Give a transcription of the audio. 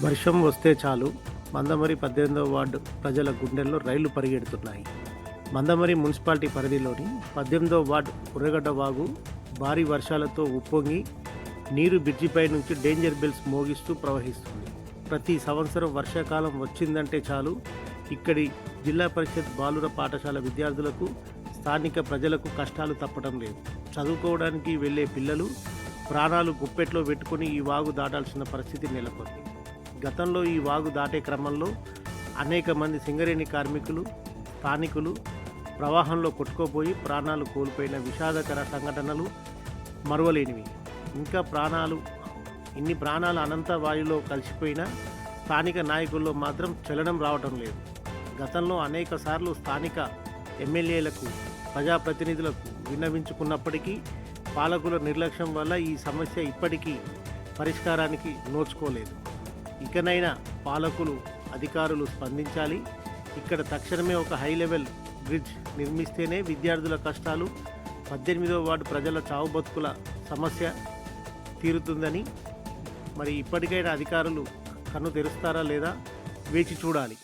వర్షం వస్తే చాలు మందమరి 18వ వార్డు ప్రజల గుండెల్లో రైళ్లు పరిగెడుతున్నాయి. మందమరి మున్సిపాలిటీ పరిధిలోని 18వ వార్డు ఉర్రగడ్డ వాగు భారీ వర్షాలతో ఉప్పొంగి నీరు బ్రిడ్జిపై నుంచి డేంజర్ బెల్స్ మోగిస్తూ ప్రవహిస్తుంది. ప్రతి సంవత్సరం వర్షాకాలం వచ్చిందంటే చాలు ఇక్కడి జిల్లా పరిషత్ బాలుర పాఠశాల విద్యార్థులకు, స్థానిక ప్రజలకు కష్టాలు తప్పడం లేదు. చదువుకోవడానికి వెళ్ళే పిల్లలు ప్రాణాలు గుప్పెట్లో పెట్టుకుని ఈ వాగు దాటాల్సిన పరిస్థితి నెలకొంది. గతంలో ఈ వాగు దాటే క్రమంలో అనేక మంది సింగరేణి కార్మికులు, స్థానికులు ప్రవాహంలో కొట్టుకుపోయి ప్రాణాలు కోల్పోయిన విషాదకర సంఘటనలు మరువలేనివి. ఇంకా ఇన్ని ప్రాణాలు అనంత వాయులో కలిసిపోయినా స్థానిక నాయకుల్లో మాత్రం చలనం రావటం లేదు. గతంలో అనేక సార్లు స్థానిక ఎమ్మెల్యేలకు, ప్రజాప్రతినిధులకు విన్నవించుకున్నప్పటికీ పాలకుల నిర్లక్ష్యం వల్ల ఈ సమస్య ఇప్పటికీ పరిష్కారానికి నోచుకోలేదు. ఇకనైనా పాలకులు, అధికారులు స్పందించాలి. ఇక్కడ తక్షణమే ఒక హై లెవెల్ బ్రిడ్జ్ నిర్మిస్తేనే విద్యార్థుల కష్టాలు, 18వ వార్డు ప్రజల చావు బతుకుల సమస్య తీరుతుందని, మరి ఇప్పటికైనా అధికారులు కన్ను తెరుస్తారా లేదా వేచి చూడాలి.